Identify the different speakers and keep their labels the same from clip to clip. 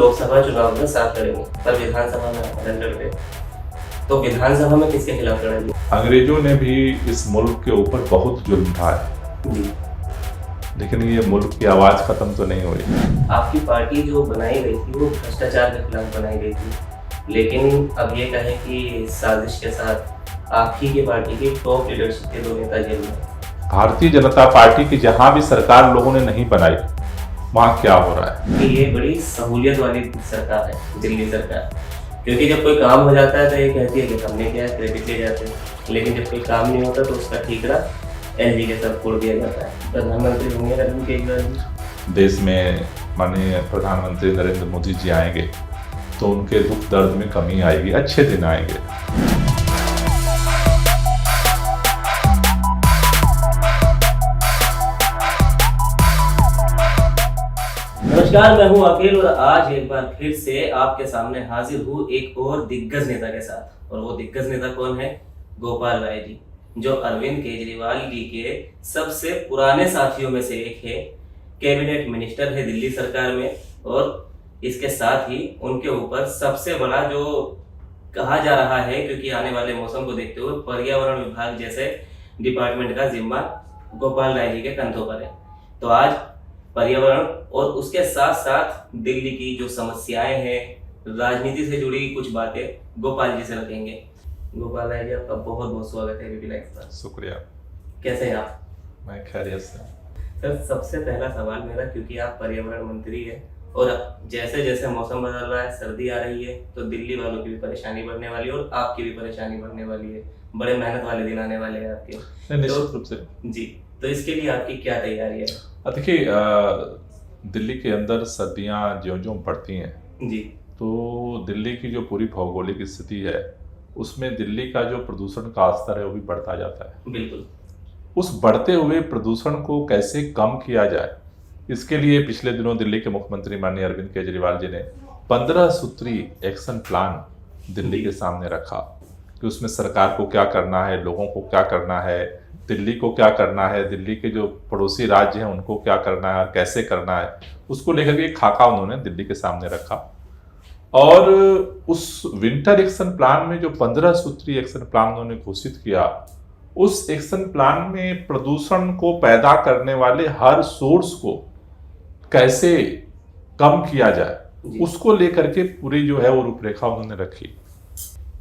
Speaker 1: लोकसभा चुनाव में साथ लड़ेंगे पर विधानसभा में अलग लड़ रहे, तो विधानसभा में किसके खिलाफ लड़ेंगे?
Speaker 2: अंग्रेजों ने भी इस मुल्क के ऊपर बहुत जुल्म ढाया, लेकिन ये मुल्क की आवाज खत्म तो नहीं हुई।
Speaker 1: आपकी पार्टी जो बनाई गई थी वो भ्रष्टाचार के खिलाफ बनाई गई थी, लेकिन अब ये कहें कि साजिश के साथ आप ही की पार्टी की टॉप लीडरशिप के 2 नेता जेल में।
Speaker 2: भारतीय जनता पार्टी की जहां भी सरकार लोगों ने नहीं बनाई, वहां क्या हो रहा है?
Speaker 1: कि ये बड़ी सहूलियत वाली सरकार है दिल्ली सरकार, क्योंकि जब कोई काम हो जाता है तो ये कहती है कि हमने किया, क्रेडिट ले जाते हैं, लेकिन जब कोई काम नहीं होता तो उसका ठीकरा एलजी के साथ फोड़ दिया जाता है। प्रधानमंत्री होंगे अरविंद केजरीवाल।
Speaker 2: देश में माननीय प्रधानमंत्री नरेंद्र मोदी जी आएंगे तो उनके दुख दर्द में कमी आएगी, अच्छे दिन आएंगे।
Speaker 1: नमस्कार, मैं हूं अखिल और आज एक बार फिर से आपके सामने हाजिर हूं एक और दिग्गज नेता के साथ। और वो दिग्गज नेता कौन है? गोपाल राय जी, जो अरविंद केजरीवाल जी के सबसे पुराने साथियों में से एक है। कैबिनेट मिनिस्टर है दिल्ली सरकार में, और इसके साथ ही उनके ऊपर सबसे बड़ा जो कहा जा रहा है, क्योंकि आने वाले मौसम को देखते हुए पर्यावरण विभाग जैसे डिपार्टमेंट का जिम्मा गोपाल राय जी के कंधों पर है। तो आज पर्यावरण और उसके साथ साथ दिल्ली की जो समस्याएं हैं, राजनीति से जुड़ी कुछ बातें गोपाल जी से रखेंगे। गोपाल राय जी, आपका बहुत बहुत स्वागत है एबीपी लाइव पर।
Speaker 2: शुक्रिया।
Speaker 1: कैसे हैं आप?
Speaker 2: मैं खैरियत से।
Speaker 1: सर, सबसे पहला सवाल मेरा, क्योंकि आप पर्यावरण मंत्री हैं और जैसे जैसे मौसम बदल रहा है, सर्दी आ रही है, तो दिल्ली वालों की भी परेशानी बढ़ने वाली है और आपकी भी परेशानी बढ़ने वाली है। बड़े मेहनत वाले दिन आने वाले हैं आपके।
Speaker 2: निश्चित रूप से
Speaker 1: जी, तो इसके लिए आपकी क्या तैयारी है?
Speaker 2: देखिए, दिल्ली के अंदर सर्दियां ज्यों-ज्यों बढ़ती हैं
Speaker 1: जी,
Speaker 2: तो दिल्ली की जो पूरी भौगोलिक स्थिति है, उसमें दिल्ली का जो प्रदूषण का स्तर है वो भी बढ़ता जाता है।
Speaker 1: बिल्कुल।
Speaker 2: उस बढ़ते हुए प्रदूषण को कैसे कम किया जाए, इसके लिए पिछले दिनों दिल्ली के मुख्यमंत्री माननीय अरविंद केजरीवाल जी ने 15 सूत्री एक्शन प्लान दिल्ली के सामने रखा कि उसमें सरकार को क्या करना है, लोगों को क्या करना है, दिल्ली को क्या करना है, दिल्ली के जो पड़ोसी राज्य हैं उनको क्या करना है, कैसे करना है, उसको लेकर के एक खाका उन्होंने दिल्ली के सामने रखा। और उस विंटर एक्शन प्लान में जो 15 सूत्री एक्शन प्लान उन्होंने घोषित किया, उस एक्शन प्लान में प्रदूषण को पैदा करने वाले हर सोर्स को कैसे कम किया जाए, उसको लेकर के पूरी जो है वो रूपरेखा उन्होंने रखी।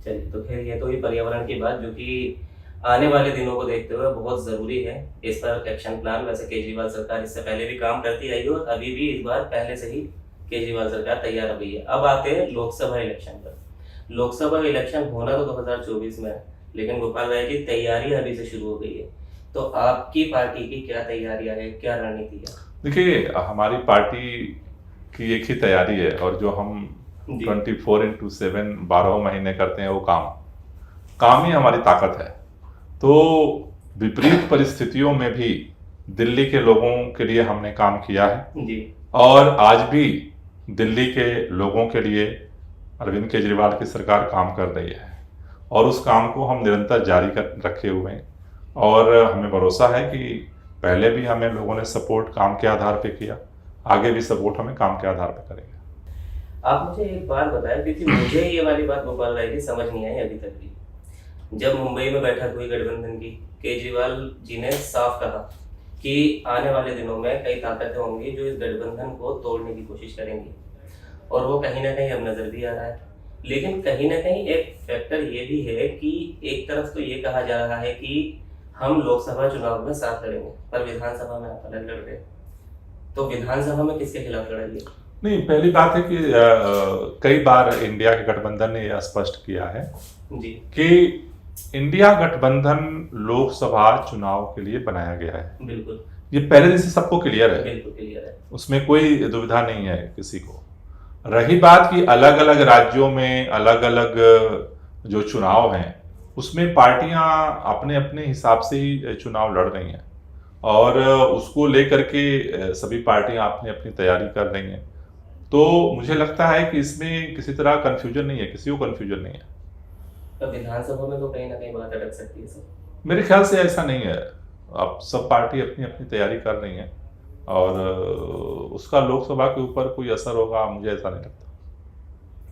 Speaker 1: चलिए, तो खैर ये तो ही पर्यावरण की बात, जो कि आने वाले दिनों को देखते हुए बहुत जरूरी है। इस पर एक्शन प्लान वैसे केजरीवाल सरकार इससे पहले भी काम करती आई है और अभी भी इस बार पहले से ही केजरीवाल सरकार तैयार हो गई है। अब आते हैं लोकसभा इलेक्शन पर। लोकसभा इलेक्शन होना तो 2024 में है, लेकिन गोपाल राय की तैयारी अभी से शुरू हो गई है। तो आपकी पार्टी की क्या तैयारियां है, क्या रणनीति है?
Speaker 2: देखिए, हमारी पार्टी की एक ही तैयारी है, और जो हम 24/7 12 महीने करते हैं वो काम ही हमारी ताकत है। तो विपरीत परिस्थितियों में भी दिल्ली के लोगों के लिए हमने काम किया है
Speaker 1: जी।
Speaker 2: और आज भी दिल्ली के लोगों के लिए अरविंद केजरीवाल की सरकार काम कर रही है, और उस काम को हम निरंतर जारी कर रखे हुए हैं। और हमें भरोसा है कि पहले भी हमें लोगों ने सपोर्ट काम के आधार पे किया, आगे भी सपोर्ट हमें काम के आधार पे करेंगे।
Speaker 1: आप मुझे एक बात बताएं, क्योंकि मुझे ये वाली बात गोपाल राय जी समझ नहीं आई अभी तक भी। जब मुंबई में बैठक हुई गठबंधन की, केजरीवाल जी ने साफ कहा कि आने वाले दिनों में कई ताकतें होंगी जो इस गठबंधन को तोड़ने की कोशिश करेंगी, और वो कहीं ना कहीं अब नजर भी आ रहा है। लेकिन कहीं ना कहीं एक फैक्टर ये भी है कि एक तरफ तो ये कहा जा रहा है कि हम लोकसभा चुनाव में साथ लड़ेंगे पर विधानसभा में आप अलग लड़ रहे, तो विधानसभा में किसके खिलाफ लड़ाइए?
Speaker 2: नहीं, पहली बात है कि कई बार इंडिया के गठबंधन ने यह स्पष्ट किया है
Speaker 1: जी
Speaker 2: कि इंडिया गठबंधन लोकसभा चुनाव के लिए बनाया गया है।
Speaker 1: बिल्कुल,
Speaker 2: ये पहले दिन से सबको क्लियर है,
Speaker 1: बिल्कुल क्लियर है,
Speaker 2: उसमें कोई दुविधा नहीं है किसी को। रही बात कि अलग अलग राज्यों में अलग अलग जो चुनाव हैं, उसमें पार्टियां अपने अपने हिसाब से ही चुनाव लड़ रही हैं, और उसको लेकर के सभी पार्टियां अपनी अपनी तैयारी कर रही हैं। तो मुझे लगता है कि इसमें किसी तरह कन्फ्यूजन नहीं है, किसी को कन्फ्यूजन नहीं है।
Speaker 1: तो विधानसभा में तो कहीं ना कहीं बात अटक सकती है सर।
Speaker 2: मेरे ख्याल से ऐसा नहीं है। अब सब पार्टी अपनी अपनी तैयारी कर रही हैं, और उसका लोकसभा के ऊपर कोई असर होगा मुझे ऐसा नहीं लगता।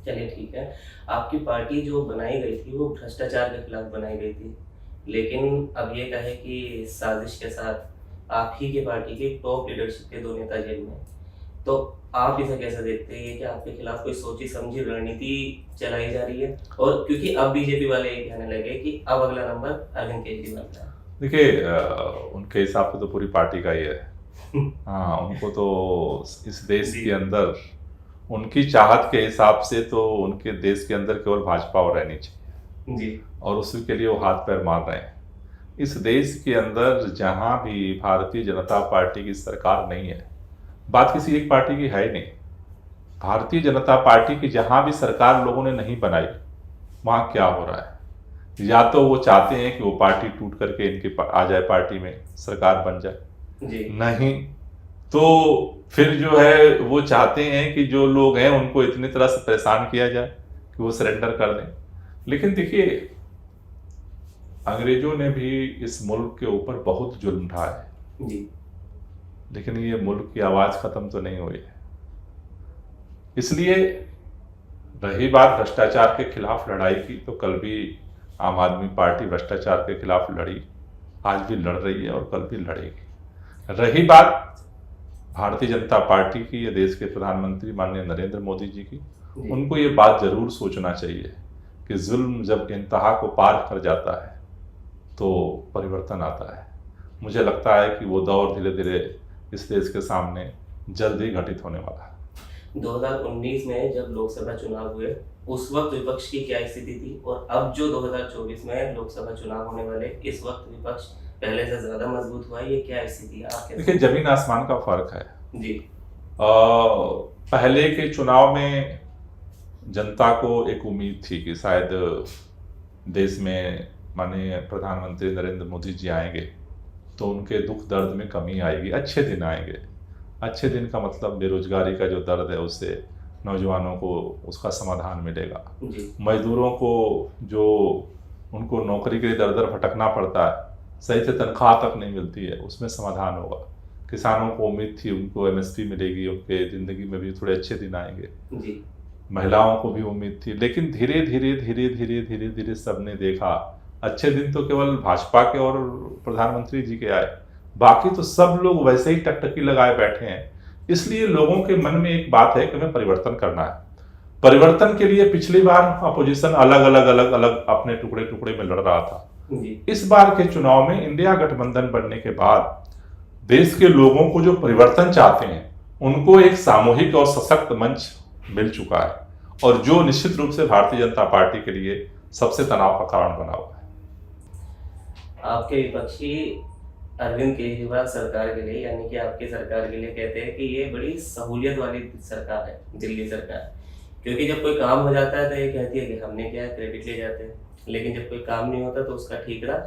Speaker 1: चलिए ठीक है। आपकी पार्टी जो बनाई गई थी वो भ्रष्टाचार के खिलाफ बनाई गई थी, लेकिन अब ये कहे कि साजिश के साथ आप ही की पार्टी के टॉप लीडरशिप के 2 नेता जेल में हैं। तो आप इसे कैसे देखते हैं कि आपके खिलाफ कोई सोची समझी रणनीति चलाई जा रही है? और क्योंकि अब बीजेपी वाले ये कहने लगे कि अब अगला नंबर अरविंद केजरीवाल का है।
Speaker 2: देखिए उनके हिसाब से तो पूरी पार्टी का ही है। हाँ, उनको तो इस देश
Speaker 1: जी।
Speaker 2: के अंदर उनकी चाहत के हिसाब से तो उनके देश के अंदर केवल भाजपा और रहनी चाहिए,
Speaker 1: जी,
Speaker 2: और उसी के लिए वो हाथ पैर मार रहे हैं। इस देश के अंदर जहाँ भी भारतीय जनता पार्टी की सरकार नहीं है, बात किसी एक पार्टी की है ही नहीं, भारतीय जनता पार्टी की जहाँ भी सरकार लोगों ने नहीं बनाई, वहाँ क्या हो रहा है? या तो वो चाहते हैं कि वो पार्टी टूट करके इनके आ जाए, पार्टी में सरकार बन जाए,
Speaker 1: जी,
Speaker 2: नहीं तो फिर जो है वो चाहते हैं कि जो लोग हैं उनको इतनी तरह से परेशान किया जाए कि वो सरेंडर कर दें। लेकिन देखिए, अंग्रेजों ने भी इस मुल्क के ऊपर बहुत जुल्म ढाया है,
Speaker 1: जी,
Speaker 2: लेकिन ये मुल्क की आवाज़ ख़त्म तो नहीं हुई है। इसलिए रही बात भ्रष्टाचार के खिलाफ लड़ाई की, तो कल भी आम आदमी पार्टी भ्रष्टाचार के खिलाफ लड़ी, आज भी लड़ रही है और कल भी लड़ेगी। रही बात भारतीय जनता पार्टी की, ये देश के प्रधानमंत्री माननीय नरेंद्र मोदी जी की,
Speaker 1: जी।
Speaker 2: उनको ये बात जरूर सोचना चाहिए कि जुल्म जब इंतहा को पार कर जाता है तो परिवर्तन आता है। मुझे लगता है कि वो दौर धीरे धीरे इस देश के सामने जल्द ही घटित होने वाला है।
Speaker 1: 2019 में जब लोकसभा चुनाव हुए, उस वक्त विपक्ष की क्या स्थिति थी? और अब जो 2024 में लोकसभा चुनाव होने वाले, इस वक्त विपक्ष पहले से ज्यादा मजबूत हुआ है, ये क्या स्थिति है आपके?
Speaker 2: देखिए, जमीन आसमान का फर्क है।
Speaker 1: जी,
Speaker 2: पहले के चुनाव में जनता को एक उम्मीद थी कि शायद देश में माननीय प्रधानमंत्री नरेंद्र मोदी जी आएंगे तो उनके दुख दर्द में कमी आएगी, अच्छे दिन आएंगे। अच्छे दिन का मतलब बेरोजगारी का जो दर्द है उससे नौजवानों को उसका समाधान मिलेगा,
Speaker 1: जी,
Speaker 2: मजदूरों को जो उनको नौकरी के लिए दर दर भटकना पड़ता है, सही से तनख्वाह तक नहीं मिलती है, उसमें समाधान होगा। किसानों को उम्मीद थी उनको एमएसपी मिलेगी, उनके ज़िंदगी में भी थोड़े अच्छे दिन आएंगे।
Speaker 1: जी,
Speaker 2: महिलाओं को भी उम्मीद थी, लेकिन धीरे धीरे धीरे धीरे धीरे धीरे सबने देखा अच्छे दिन तो केवल भाजपा के और प्रधानमंत्री जी के आए, बाकी तो सब लोग वैसे ही टकटकी लगाए बैठे हैं। इसलिए लोगों के मन में एक बात है कि हमें परिवर्तन करना है। परिवर्तन के लिए पिछली बार अपोजिशन अलग अलग अलग अलग अपने टुकड़े टुकड़े में लड़ रहा था।
Speaker 1: जी,
Speaker 2: इस बार के चुनाव में इंडिया गठबंधन बनने के बाद देश के लोगों को जो परिवर्तन चाहते हैं उनको एक सामूहिक और सशक्त मंच मिल चुका है, और जो निश्चित रूप से भारतीय जनता पार्टी के लिए सबसे तनाव का कारण बना हुआ है।
Speaker 1: आपके विपक्षी अरविंद केजरीवाल सरकार के लिए, यानी कि आपकी सरकार के लिए, कहते हैं कि ये बड़ी सहूलियत वाली सरकार है, दिल्ली सरकार। क्योंकि जब कोई काम हो जाता है तो ये कहती है कि हमने क्या क्रेडिट ले जाते हैं, लेकिन जब कोई काम नहीं होता तो उसका ठीकरा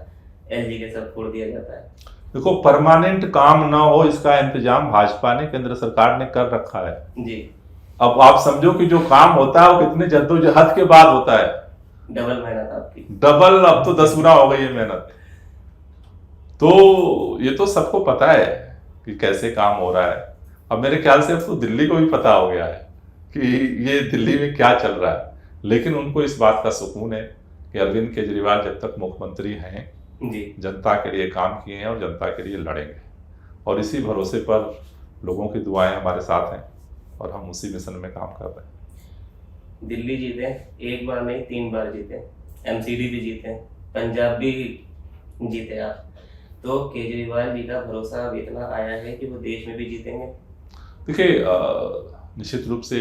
Speaker 1: एलजी के साथ फोड़ दिया जाता है।
Speaker 2: देखो, परमानेंट काम ना हो इसका इंतजाम भाजपा ने, केंद्र सरकार ने कर रखा है।
Speaker 1: जी,
Speaker 2: अब आप समझो कि जो काम होता है वो कितने जद्दोजहद के बाद होता है,
Speaker 1: डबल मेहनत आपकी।
Speaker 2: डबल, अब तो 10 गुना हो गई है मेहनत। तो ये तो सबको पता है कि कैसे काम हो रहा है। अब मेरे ख्याल से अब तो दिल्ली को भी पता हो गया है कि ये दिल्ली में क्या चल रहा है, लेकिन उनको इस बात का सुकून है कि अरविंद केजरीवाल जब तक मुख्यमंत्री हैं
Speaker 1: जी,
Speaker 2: जनता के लिए काम किए हैं और जनता के लिए लड़ेंगे, और इसी भरोसे पर लोगों की दुआएं हमारे साथ हैं और हम उसी मिशन में काम कर रहे हैं।
Speaker 1: दिल्ली जीते, एक बार नहीं 3 बार जीते, एमसीडी भी जीते, पंजाब भी जीते आप। तो केजरीवाल जी का भरोसा अब इतना आया है कि वो देश में भी जीतेंगे?
Speaker 2: देखिए, निश्चित रूप से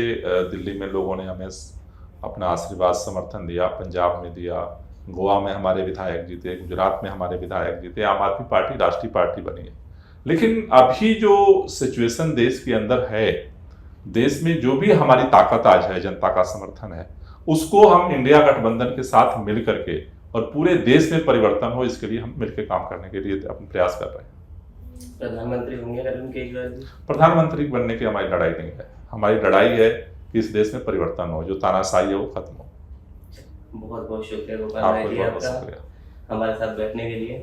Speaker 2: दिल्ली में लोगों ने हमें अपना आशीर्वाद समर्थन दिया, पंजाब में दिया, गोवा में हमारे विधायक जीते, गुजरात में हमारे विधायक जीते, आम आदमी पार्टी राष्ट्रीय पार्टी बनी है। लेकिन अभी जो सिचुएशन देश के अंदर है, देश में जो भी हमारी ताकत आज है, जनता का समर्थन है, उसको हम इंडिया गठबंधन के साथ मिल करके और पूरे देश में परिवर्तन हो, इसके लिए हम मिलकर काम करने के लिए अपने प्रयास कर रहे हैं।
Speaker 1: प्रधानमंत्री होंगे अरविंद केजरीवाल जी?
Speaker 2: प्रधानमंत्री बनने की हमारी लड़ाई नहीं है, हमारी लड़ाई है कि इस देश में परिवर्तन हो, जो तानाशाही है वो खत्म हो।
Speaker 1: बहुत बहुत शुक्रिया गोपाल भाई जी आपका हमारे साथ बैठने के लिए।